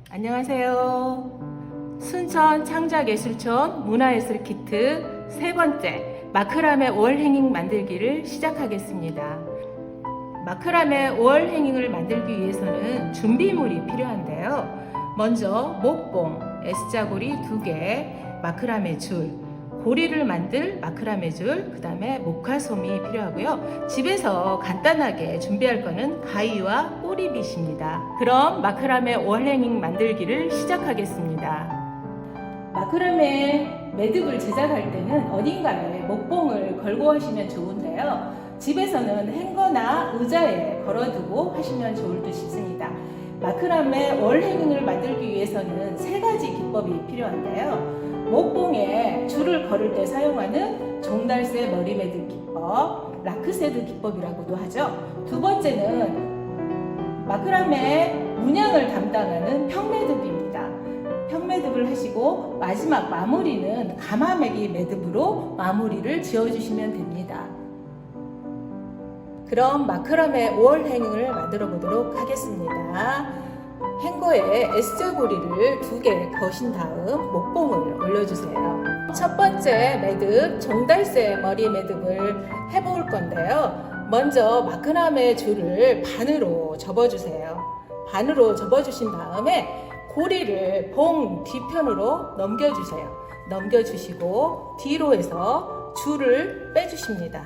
안녕하세요. 순천 창작예술촌 문화예술 키트 세 번째 마크라메 월행잉 만들기를 시작하겠습니다. 마크라메 월행잉을 만들기 위해서는 준비물이 필요한데요. 먼저 목봉, S자고리 2개, 마크라메 줄, 고리를 만들 마크라메 줄, 그 다음에 목화솜이 필요하고요. 집에서 간단하게 준비할 거는 가위와 꼬리빗입니다. 그럼 마크라메 월행잉 만들기를 시작하겠습니다. 마크라메 매듭을 제작할 때는 어딘가에 목봉을 걸고 하시면 좋은데요. 집에서는 행거나 의자에 걸어두고 하시면 좋을 듯 싶습니다. 마크라메 월행잉을 만들기 위해서는 세 가지 기법이 필요한데요. 목봉에 줄을 걸을 때 사용하는 종달새 머리 매듭 기법, 라크세드 기법이라고도 하죠. 두 번째는 마크라메 문양을 담당하는 평매듭입니다. 평매듭을 하시고 마지막 마무리는 가마매기 매듭으로 마무리를 지어주시면 됩니다. 그럼 마크라메 월행잉을 만들어 보도록 하겠습니다. 행거에 S자고리를 2개 거신 다음 목봉을 올려주세요. 첫 번째 매듭 종달새 머리 매듭을 해볼 건데요. 먼저 마크라메 줄을 반으로 접어주세요. 반으로 접어주신 다음에 고리를 봉 뒤편으로 넘겨주세요. 넘겨주시고 뒤로 해서 줄을 빼주십니다.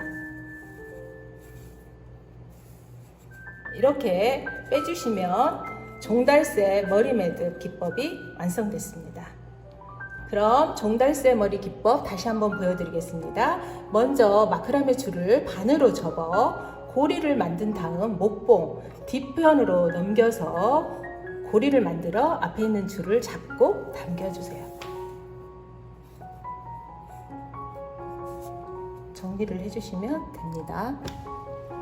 이렇게 빼주시면 종달새 머리 매듭 기법이 완성됐습니다. 그럼 종달새 머리 기법 다시 한번 보여드리겠습니다. 먼저 마크라메 줄을 반으로 접어 고리를 만든 다음 목봉 뒤편으로 넘겨서 고리를 만들어 앞에 있는 줄을 잡고 당겨주세요. 정리를 해주시면 됩니다.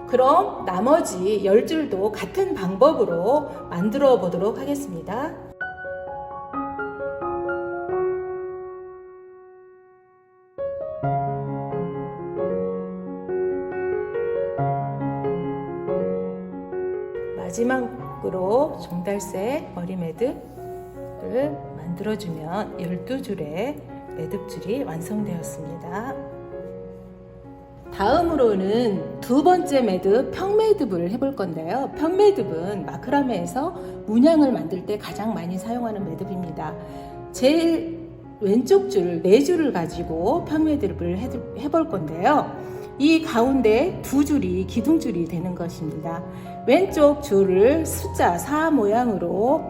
그럼 나머지 10줄도 같은 방법으로 만들어 보도록 하겠습니다. 마지막으로 종달새 머리 매듭을 만들어주면 12줄의 매듭줄이 완성되었습니다. 다음으로는 두 번째 매듭 평매듭을 해볼 건데요. 평매듭은 마크라메에서 문양을 만들 때 가장 많이 사용하는 매듭입니다. 제일 왼쪽 줄 4줄을 가지고 평매듭을 해볼 건데요. 이 가운데 2줄이 기둥줄이 되는 것입니다. 왼쪽 줄을 숫자 4 모양으로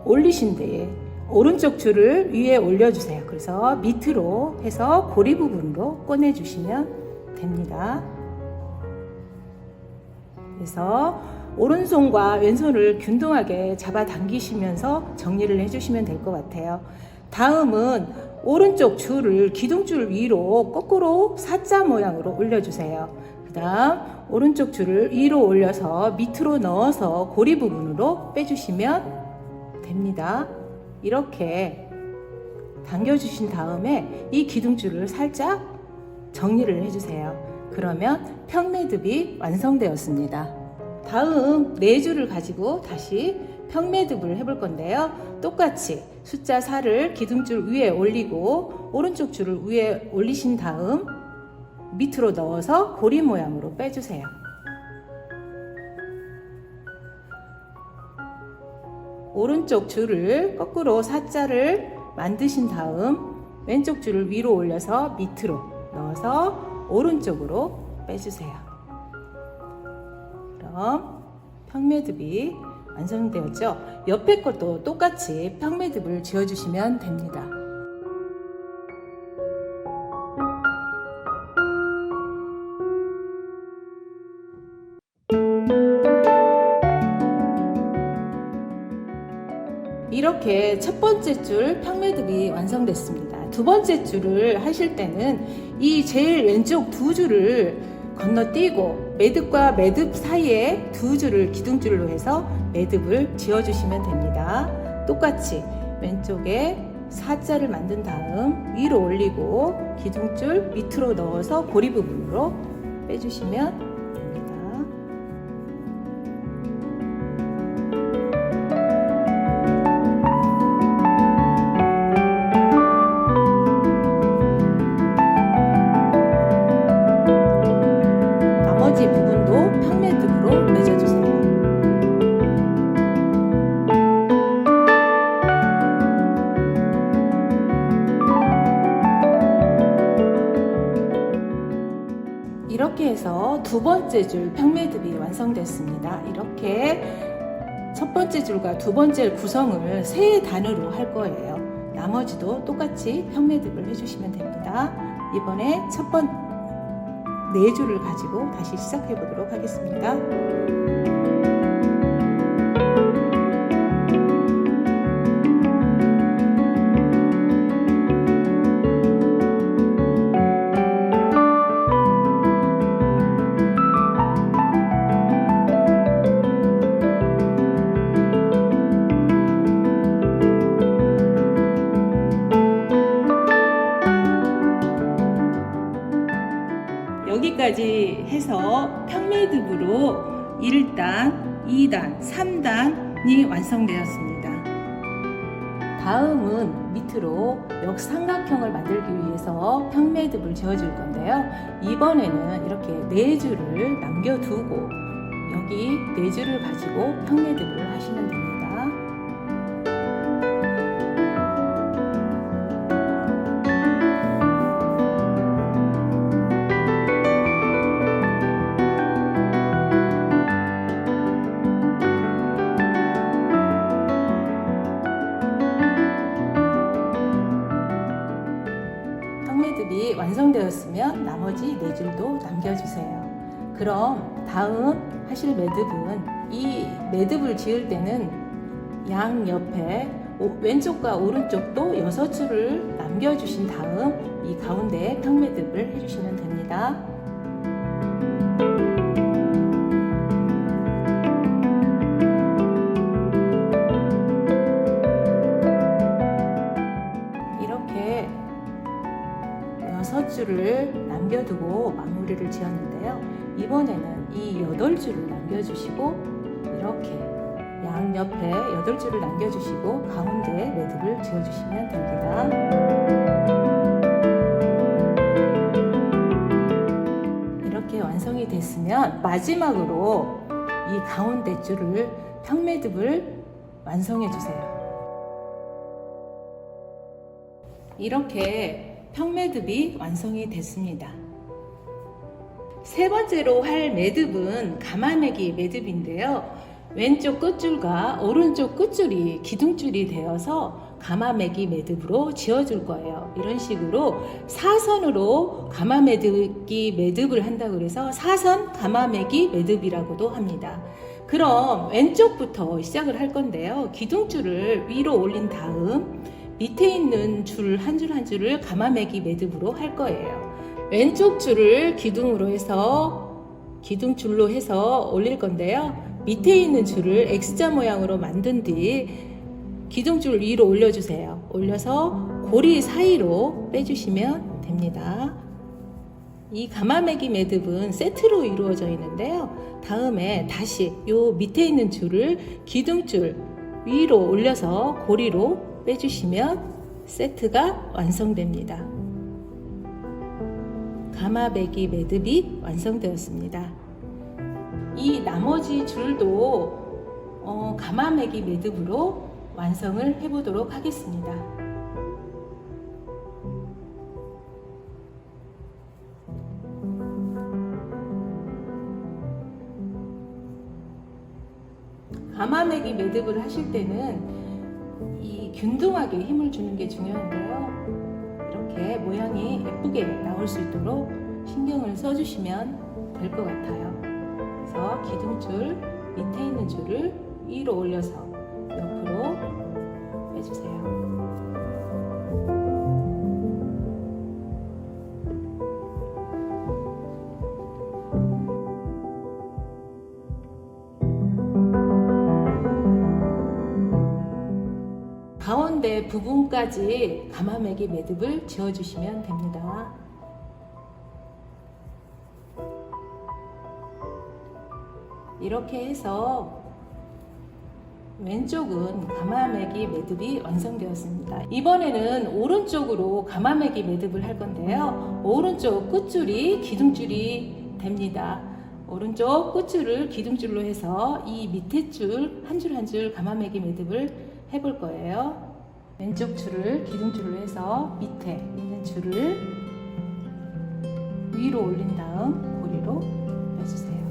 올리신 뒤에 오른쪽 줄을 위에 올려주세요. 그래서 밑으로 해서 고리 부분으로 꺼내주시면 됩니다. 그래서 오른손과 왼손을 균등하게 잡아당기시면서 정리를 해주시면 될 것 같아요. 다음은 오른쪽 줄을 기둥줄 위로 거꾸로 사자 모양으로 올려주세요. 그 다음 오른쪽 줄을 위로 올려서 밑으로 넣어서 고리 부분으로 빼주시면 됩니다. 이렇게 당겨주신 다음에 이 기둥줄을 살짝 정리를 해주세요. 그러면 평매듭이 완성되었습니다. 다음 4줄을 가지고 다시 평매듭을 해볼 건데요. 똑같이 숫자 4를 기둥줄 위에 올리고 오른쪽 줄을 위에 올리신 다음 밑으로 넣어서 고리 모양으로 빼주세요. 오른쪽 줄을 거꾸로 사자를 만드신 다음 왼쪽 줄을 위로 올려서 밑으로 넣어서 오른쪽으로 빼주세요. 그럼 평매듭이 완성되었죠? 옆에 것도 똑같이 평매듭을 지어주시면 됩니다. 이렇게 첫 번째 줄 평매듭이 완성됐습니다. 두 번째 줄을 하실 때는 이 제일 왼쪽 2줄을 건너뛰고 매듭과 매듭 사이에 2줄을 기둥줄로 해서 매듭을 지어주시면 됩니다. 똑같이 왼쪽에 사자를 만든 다음 위로 올리고 기둥줄 밑으로 넣어서 고리 부분으로 빼주시면 됩니다. 이렇게 해서 두 번째 줄 평매듭이 완성됐습니다. 이렇게 첫 번째 줄과 두 번째 구성을 세 단으로 할 거예요. 나머지도 똑같이 평매듭을 해주시면 됩니다. 이번에 네 줄을 가지고 다시 시작해 보도록 하겠습니다. 여기까지 해서 평매듭으로 1단, 2단, 3단이 완성되었습니다. 다음은 밑으로 역삼각형을 만들기 위해서 평매듭을 지어줄 건데요. 이번에는 이렇게 4줄을 남겨두고 여기 4줄을 가지고 평매듭을 하시면 됩니다. 평매듭이 완성되었으면 나머지 4줄도 남겨주세요. 그럼 다음 하실 매듭은 이 매듭을 지을 때는 양옆에 왼쪽과 오른쪽도 6줄을 남겨주신 다음 이 가운데에 평매듭을 해주시면 됩니다. 이렇게 6줄을 남겨두고 마무리를 지었는데요. 이번에는 이 8줄을 남겨주시고 이렇게 양옆에 8줄을 남겨주시고 가운데에 매듭을 지어주시면 됩니다. 이렇게 완성이 됐으면 마지막으로 이 가운데 줄을 평매듭을 완성해 주세요. 이렇게 평매듭이 완성이 됐습니다. 세 번째로 할 매듭은 가마매기 매듭인데요. 왼쪽 끝줄과 오른쪽 끝줄이 기둥줄이 되어서 가마매기 매듭으로 지어줄 거예요. 이런 식으로 사선으로 가마매기 매듭을 한다고 그래서 사선 가마매기 매듭이라고도 합니다. 그럼 왼쪽부터 시작을 할 건데요. 기둥줄을 위로 올린 다음 밑에 있는 줄 한 줄 한 줄을 가마매기 매듭으로 할 거예요. 왼쪽 줄을 기둥줄로 해서 올릴 건데요. 밑에 있는 줄을 X자 모양으로 만든 뒤 기둥줄 위로 올려주세요. 올려서 고리 사이로 빼주시면 됩니다. 이 가마매기 매듭은 세트로 이루어져 있는데요. 다음에 다시 요 밑에 있는 줄을 기둥줄 위로 올려서 고리로 빼주시면 세트가 완성됩니다. 가마매기 매듭이 완성되었습니다. 이 나머지 줄도 가마매기 매듭으로 완성을 해보도록 하겠습니다. 가마매기 매듭을 하실 때는 이 균등하게 힘을 주는 게 중요한데요. 이렇게 모양이 예쁘게 나올 수 있도록 신경을 써주시면 될 것 같아요. 그래서 기둥줄 밑에 있는 줄을 위로 올려서 옆으로 빼주세요. 가운데 부분까지 가마매기 매듭을 지어주시면 됩니다. 이렇게 해서 왼쪽은 가마매기 매듭이 완성되었습니다. 이번에는 오른쪽으로 가마매기 매듭을 할 건데요. 오른쪽 끝줄이 기둥줄이 됩니다. 오른쪽 끝줄을 기둥줄로 해서 이 밑에 줄 한 줄 한 줄 가마매기 매듭을 해볼 거예요. 왼쪽 줄을 기둥줄로 해서 밑에 있는 줄을 위로 올린 다음 옆구리로 빼주세요.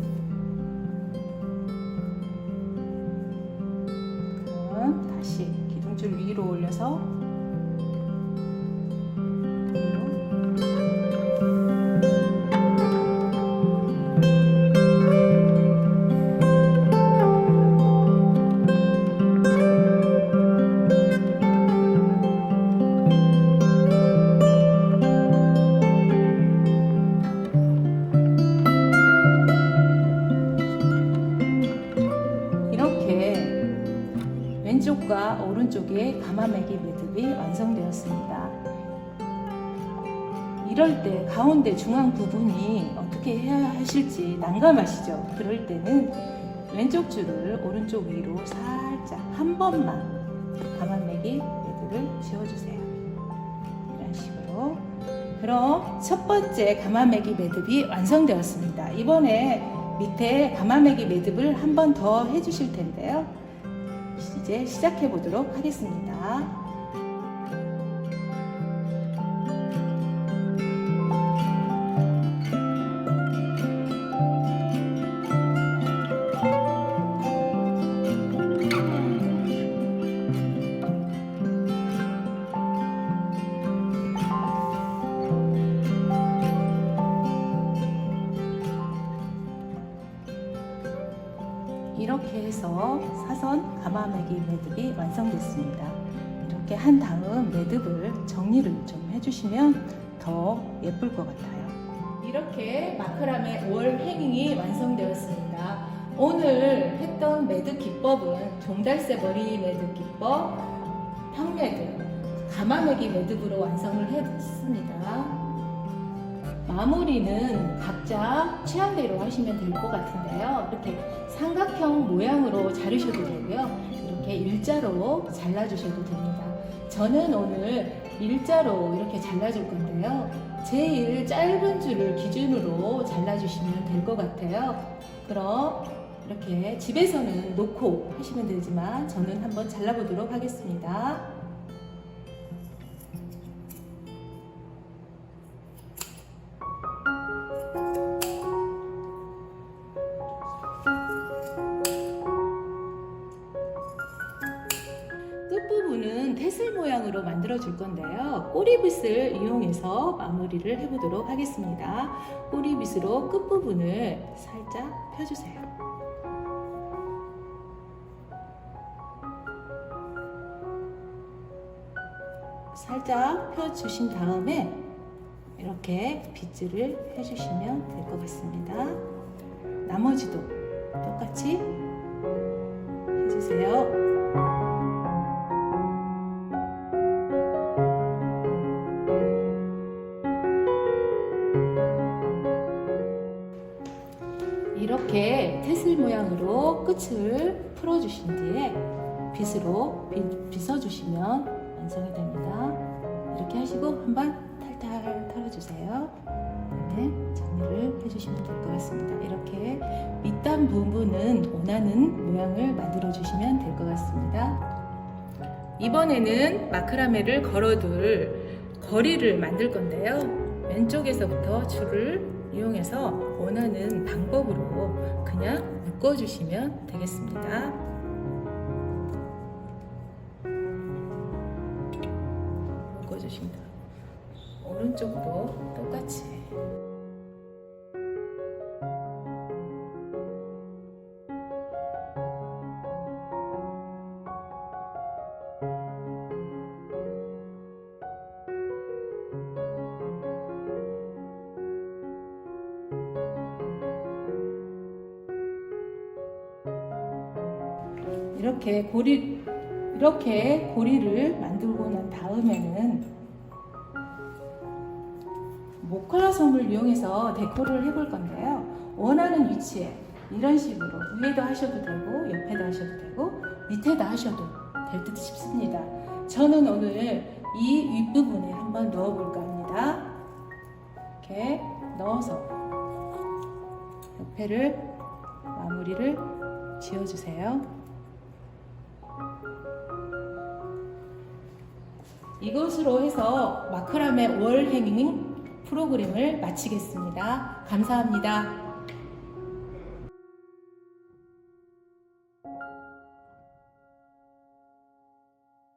그럼 다시 기둥줄 위로 올려서 위로. 왼쪽과 오른쪽의 가마매기 매듭이 완성되었습니다. 이럴 때 가운데 중앙 부분이 어떻게 해야 하실지 난감하시죠? 그럴 때는 왼쪽 줄을 오른쪽 위로 살짝 한 번만 가마매기 매듭을 지어주세요. 이런 식으로. 그럼 첫 번째 가마매기 매듭이 완성되었습니다. 이번에 밑에 가마매기 매듭을 한 번 더 해주실 텐데요. 이제 시작해 보도록 하겠습니다. 이렇게 해서 사선 가마매기 매듭이 완성됐습니다. 이렇게 한 다음 매듭을 정리를 좀 해주시면 더 예쁠 것 같아요. 이렇게 마크라메 월 행잉이 완성되었습니다. 오늘 했던 매듭 기법은 종달새 머리 매듭 기법, 평매듭, 가마매기 매듭으로 완성을 했습니다. 마무리는 각자 취향대로 하시면 될 것 같은데요. 이렇게 삼각형 모양으로 자르셔도 되고요. 이렇게 일자로 잘라주셔도 됩니다. 저는 오늘 일자로 이렇게 잘라줄 건데요. 제일 짧은 줄을 기준으로 잘라주시면 될 것 같아요. 그럼 이렇게 집에서는 놓고 하시면 되지만 저는 한번 잘라보도록 하겠습니다. 끝부분은 태슬 모양으로 만들어 줄 건데요. 꼬리빗을 이용해서 마무리를 해보도록 하겠습니다. 꼬리빗으로 끝부분을 살짝 펴주세요. 살짝 펴주신 다음에 이렇게 빗질을 해주시면 될 것 같습니다. 나머지도 똑같이 해주세요. 이렇게 태슬 모양으로 끝을 풀어주신 뒤에 빗으로 빗어주시면 완성이 됩니다. 이렇게 하시고 한번 탈탈 털어주세요. 이렇게 정리를 해주시면 될 것 같습니다. 이렇게 밑단 부분은 원하는 모양을 만들어 주시면 될 것 같습니다. 이번에는 마크라메를 걸어둘 거리를 만들 건데요. 왼쪽에서부터 줄을 이용해서 원하는 방법으로 그냥 묶어주시면 되겠습니다. 묶어주십니다. 오른쪽도 똑같이. 이렇게 고리를 만들고 난 다음에는 모컬라솜을 이용해서 데코를 해볼 건데요. 원하는 위치에 이런 식으로 위에다 하셔도 되고 옆에다 하셔도 되고 밑에다 하셔도 될 듯 싶습니다. 저는 오늘 이 윗부분에 한번 넣어볼까 합니다. 이렇게 넣어서 옆에를 마무리를 지어주세요. 이것으로 해서 마크라메 월 행잉 프로그램을 마치겠습니다. 감사합니다.